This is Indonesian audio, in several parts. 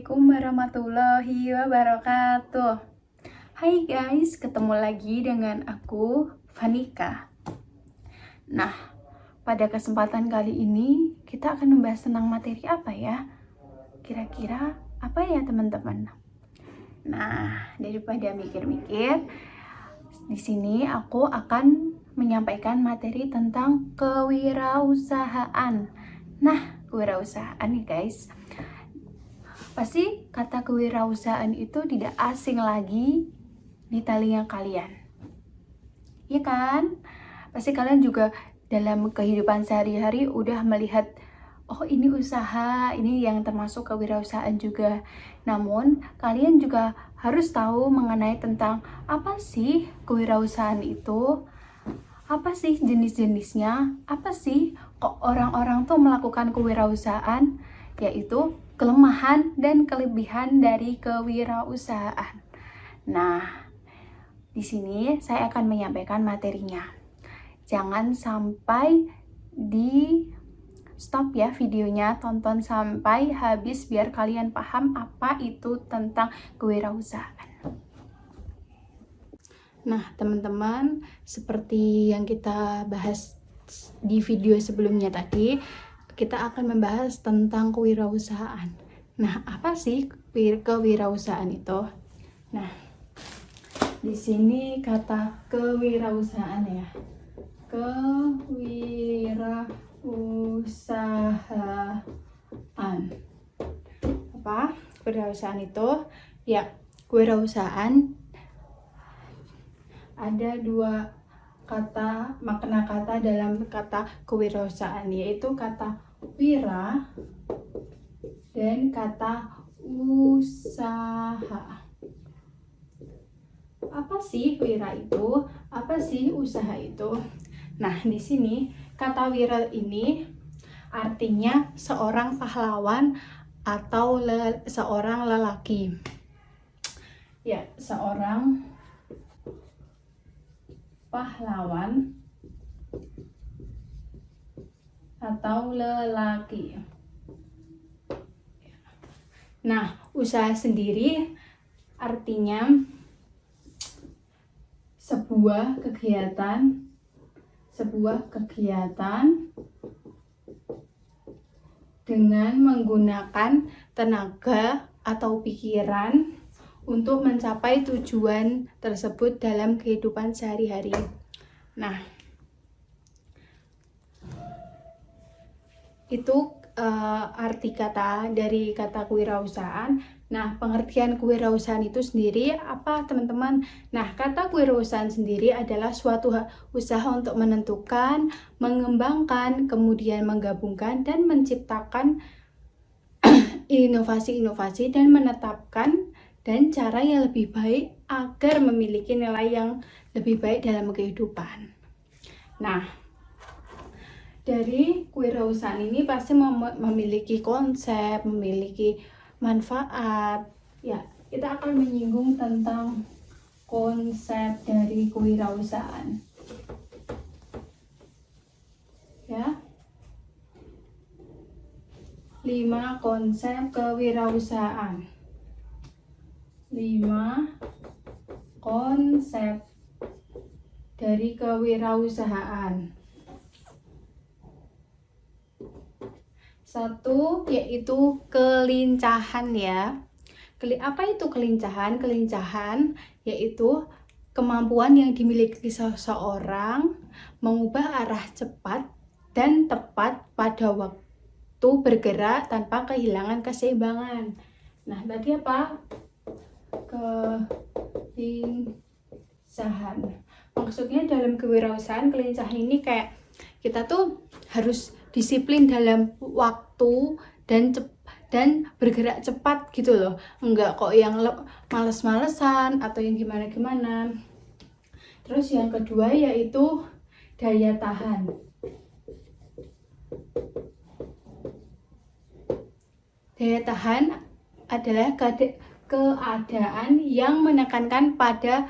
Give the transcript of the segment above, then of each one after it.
Assalamualaikum warahmatullahi wabarakatuh. Hai guys, ketemu lagi dengan aku, Vanika. Nah, pada kesempatan kali ini kita akan membahas tentang materi apa ya? Kira-kira apa ya teman-teman? Nah, daripada mikir-mikir, di sini aku akan menyampaikan materi tentang kewirausahaan. Nah, kewirausahaan nih guys. Pasti kata kewirausahaan itu tidak asing lagi di telinga kalian. Iya kan? Pasti kalian juga dalam kehidupan sehari-hari udah melihat, oh ini usaha, ini yang termasuk kewirausahaan juga. Namun, kalian juga harus tahu mengenai tentang apa sih kewirausahaan itu, apa sih jenis-jenisnya, apa sih kok orang-orang tuh melakukan kewirausahaan, yaitu kelemahan dan kelebihan dari kewirausahaan. Nah, di sini saya akan menyampaikan materinya. Jangan sampai di stop ya videonya, tonton sampai habis biar kalian paham apa itu tentang kewirausahaan. Nah, teman-teman, seperti yang kita bahas di video sebelumnya tadi, kita akan membahas tentang kewirausahaan. Nah, apa sih kewirausahaan itu? Nah, di sini kata kewirausahaan ya. Kewirausahaan. Apa? Kewirausahaan itu ya, kewirausahaan ada dua kata, makna kata dalam kata kewirausahaan, yaitu kata wira dan kata usaha. Apa sih wira itu? Apa sih usaha itu? Nah, di sini kata wira ini artinya seorang pahlawan atau seorang lelaki. Ya, seorang pahlawan atau lelaki. Nah, usaha sendiri artinya sebuah kegiatan dengan menggunakan tenaga atau pikiran untuk mencapai tujuan tersebut dalam kehidupan sehari-hari. Nah, itu arti kata dari kata kewirausahaan. Nah, pengertian kewirausahaan itu sendiri apa, teman-teman? Nah, kata kewirausahaan sendiri adalah suatu usaha untuk menentukan, mengembangkan, kemudian menggabungkan dan menciptakan inovasi-inovasi dan menetapkan dan cara yang lebih baik agar memiliki nilai yang lebih baik dalam kehidupan. Nah, dari kewirausahaan ini pasti memiliki konsep, memiliki manfaat. Ya, kita akan menyinggung tentang konsep dari kewirausahaan. Ya. 5 konsep kewirausahaan. 5 konsep dari kewirausahaan. 1 yaitu kelincahan ya. Apa itu kelincahan? Kelincahan yaitu kemampuan yang dimiliki seseorang mengubah arah cepat dan tepat pada waktu bergerak tanpa kehilangan keseimbangan. Nah, tadi apa? Kelincahan. Maksudnya dalam kewirausahaan, kelincahan ini kayak kita tuh harus disiplin dalam waktu dan bergerak cepat gitu loh. Enggak kok yang males-malesan atau yang gimana-gimana. Terus yang kedua yaitu daya tahan. Daya tahan adalah keadaan yang menekankan pada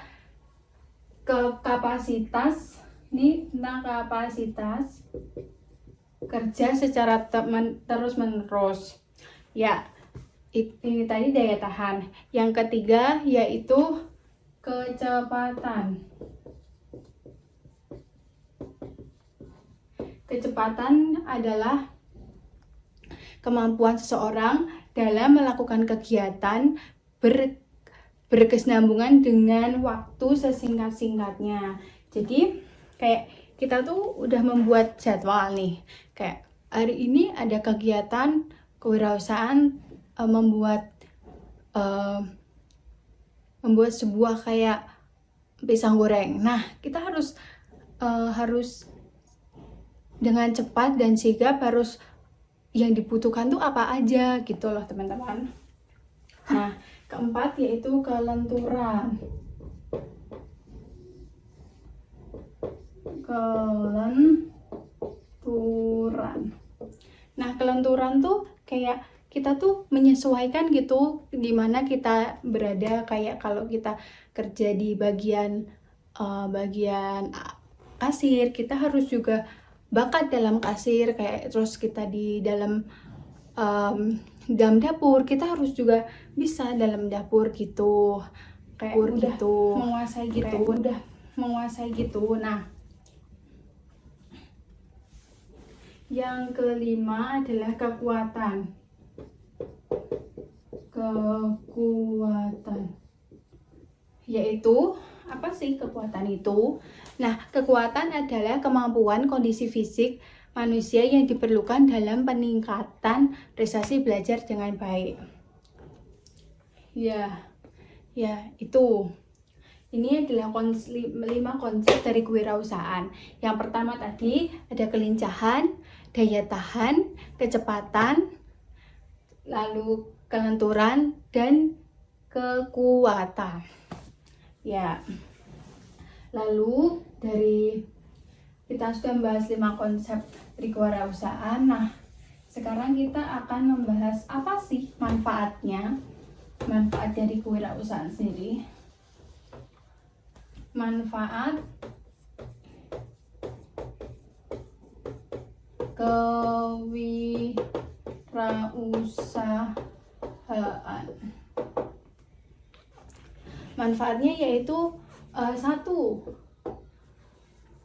kapasitas, ini tentang kapasitas kerja secara terus-menerus. Ya, Ini tadi daya tahan. Yang ketiga yaitu kecepatan. Kecepatan adalah kemampuan seseorang dalam melakukan kegiatan berkesinambungan dengan waktu sesingkat-singkatnya. Jadi kayak kita tuh udah membuat jadwal nih. Kayak hari ini ada kegiatan kewirausahaan membuat sebuah kayak pisang goreng. Nah, kita harus dengan cepat dan sigap, harus yang dibutuhkan tuh apa aja gitu loh teman-teman. Nah, keempat yaitu kelenturan. Nah, kelenturan tuh kayak kita tuh menyesuaikan gitu dimana kita berada. Kayak kalau kita kerja di bagian kasir, kita harus juga bakat dalam kasir. Kayak terus kita di dalam dapur, kita harus juga bisa dalam dapur gitu. Kayak udah menguasai gitu. Nah, yang kelima adalah kekuatan. Yaitu apa sih kekuatan itu? Nah, kekuatan adalah kemampuan kondisi fisik manusia yang diperlukan dalam peningkatan prestasi belajar dengan baik. Ya, itu. Ini adalah 5 konsep dari kewirausahaan. Yang pertama tadi ada kelincahan, daya tahan, kecepatan, lalu kelenturan, dan kekuatan. Ya. Lalu dari kita sudah membahas 5 konsep dari kewirausahaan. Nah, sekarang kita akan membahas apa sih manfaatnya? Manfaat dari kewirausahaan sendiri. Manfaat kewirausahaan. Manfaatnya yaitu 1.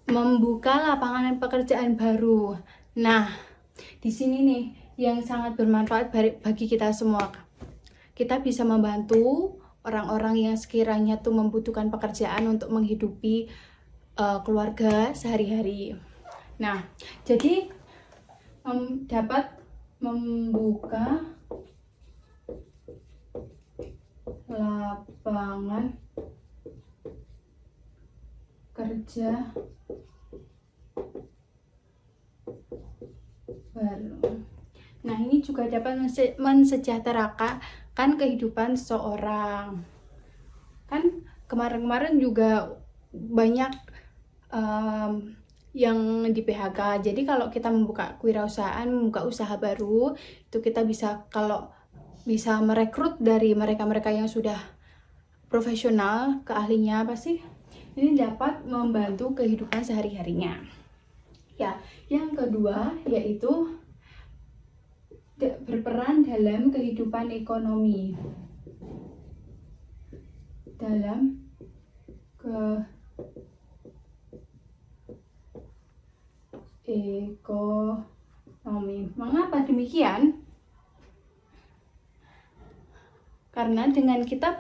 Membuka lapangan pekerjaan baru. Nah, di sini nih yang sangat bermanfaat bagi kita semua. Kita bisa membantu orang-orang yang sekiranya tuh membutuhkan pekerjaan untuk menghidupi keluarga sehari-hari. Nah, jadi dapat membuka lapangan kerja baru. Nah, ini juga dapat mensejahterakan kehidupan seseorang. Kan kemarin-kemarin juga banyak yang di PHK. Jadi kalau kita membuka kewirausahaan, membuka usaha baru, itu kita bisa merekrut dari mereka-mereka yang sudah profesional, keahlinya apa sih? Ini dapat membantu kehidupan sehari-harinya. Ya, yang kedua yaitu berperan dalam kehidupan ekonomi. Mengapa demikian? Karena dengan kita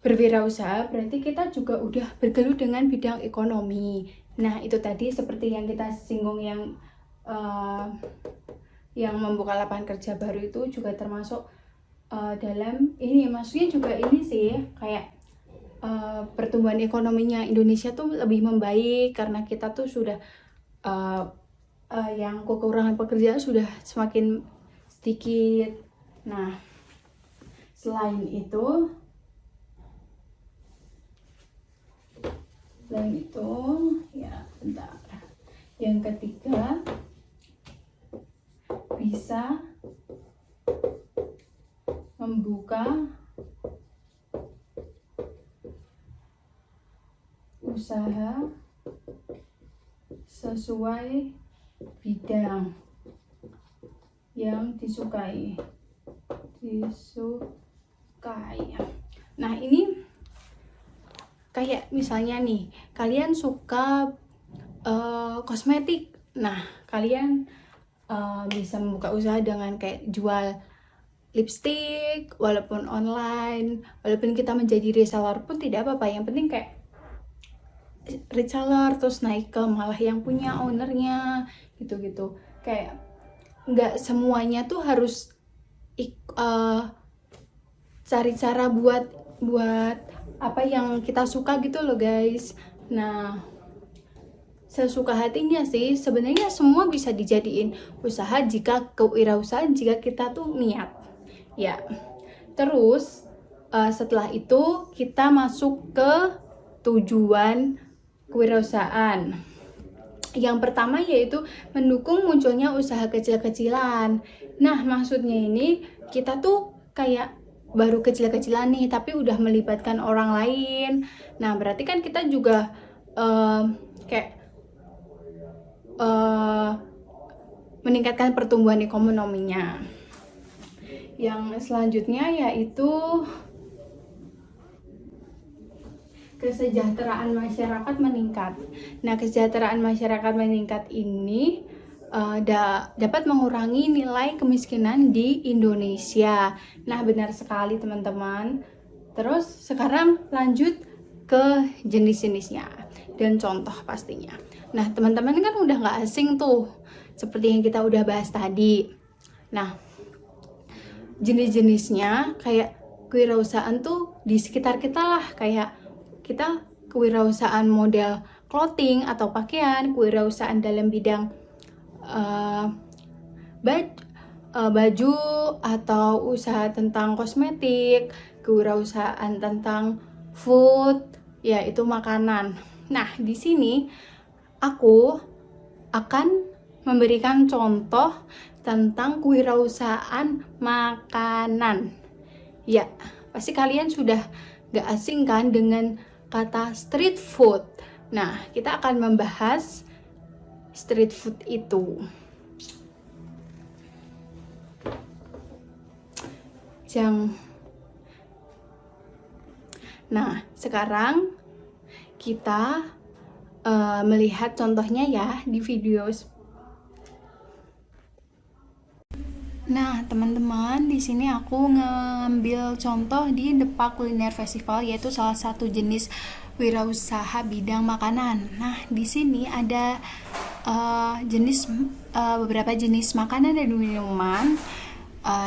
berwirausaha berarti kita juga udah bergelut dengan bidang ekonomi. Nah, itu tadi seperti yang kita singgung yang membuka lapangan kerja baru itu juga termasuk dalam ini. Maksudnya juga ini sih kayak pertumbuhan ekonominya Indonesia tuh lebih membaik karena kita tuh sudah yang kekurangan pekerjaan sudah semakin sedikit. Nah, selain itu ya bentar. Yang ketiga bisa membuka usaha sesuai bidang yang disukai. disukai. Nah, ini kayak misalnya nih, kalian suka kosmetik. Nah, kalian bisa membuka usaha dengan kayak jual lipstick, walaupun online, walaupun kita menjadi reseller pun tidak apa-apa. Yang penting kayak reseller terus naik ke malah yang punya ownernya gitu-gitu. Kayak nggak semuanya tuh harus cari cara buat apa yang kita suka gitu loh guys. Nah, sesuka hatinya sih, sebenarnya semua bisa dijadiin usaha jika kewirausahaan, jika kita tuh niat ya. Terus setelah itu kita masuk ke tujuan kewirausahaan. Yang pertama yaitu mendukung munculnya usaha kecil-kecilan. Nah, maksudnya ini kita tuh kayak baru kecil-kecilan nih, tapi udah melibatkan orang lain. Nah, berarti kan kita juga kayak meningkatkan pertumbuhan ekonominya. Yang selanjutnya yaitu kesejahteraan masyarakat meningkat. Nah, kesejahteraan masyarakat meningkat ini dapat mengurangi nilai kemiskinan di Indonesia. Nah, benar sekali teman-teman. Terus sekarang lanjut ke jenis-jenisnya dan contoh pastinya. Nah, teman-teman kan udah nggak asing tuh, seperti yang kita udah bahas tadi. Nah, jenis-jenisnya kayak kewirausahaan tuh di sekitar kita lah, kayak kita kewirausahaan model clothing atau pakaian, kewirausahaan dalam bidang baju atau usaha tentang kosmetik, kewirausahaan tentang food, yaitu makanan. Nah, di sini aku akan memberikan contoh tentang kewirausahaan makanan. Ya, pasti kalian sudah gak asing kan dengan kata street food. Nah, kita akan membahas street food itu. Nah, sekarang kita melihat contohnya ya di video. Nah, teman-teman, di sini aku ngambil contoh di Depak Kuliner Festival, yaitu salah satu jenis wirausaha bidang makanan. Nah, di sini ada beberapa jenis makanan dan minuman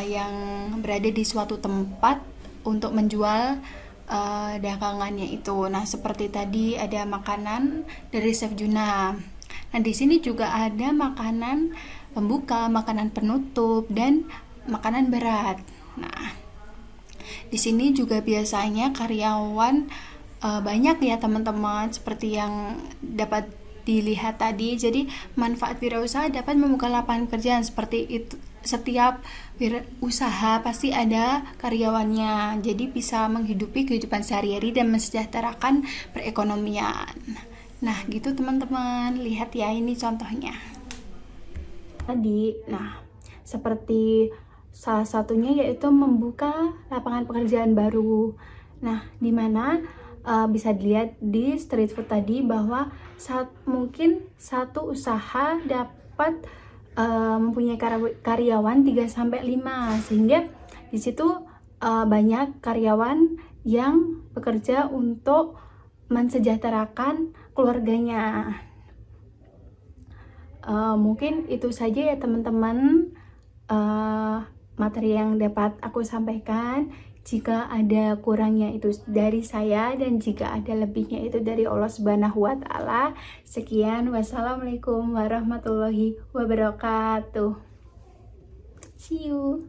yang berada di suatu tempat untuk menjual dagangannya itu. Nah, seperti tadi ada makanan dari Chef Juna. Nah, di sini juga ada makanan pembuka, makanan penutup, dan makanan berat. Nah, di sini juga biasanya karyawan banyak ya teman-teman, seperti yang dapat dilihat tadi. Jadi manfaat wirausaha dapat membuka lapangan pekerjaan seperti itu. Setiap usaha pasti ada karyawannya, jadi bisa menghidupi kehidupan sehari-hari dan mensejahterakan perekonomian. Nah, gitu teman-teman, lihat ya ini contohnya tadi. Nah, seperti salah satunya yaitu membuka lapangan pekerjaan baru. Nah, dimana bisa dilihat di street food tadi bahwa mungkin satu usaha dapat mempunyai karyawan 3-5, sehingga di situ banyak karyawan yang bekerja untuk mensejahterakan keluarganya. Mungkin itu saja ya teman-teman materi yang dapat aku sampaikan. Jika ada kurangnya itu dari saya, dan jika ada lebihnya itu dari Allah Subhanahu wa Ta'ala. Sekian, wassalamualaikum warahmatullahi wabarakatuh. See you.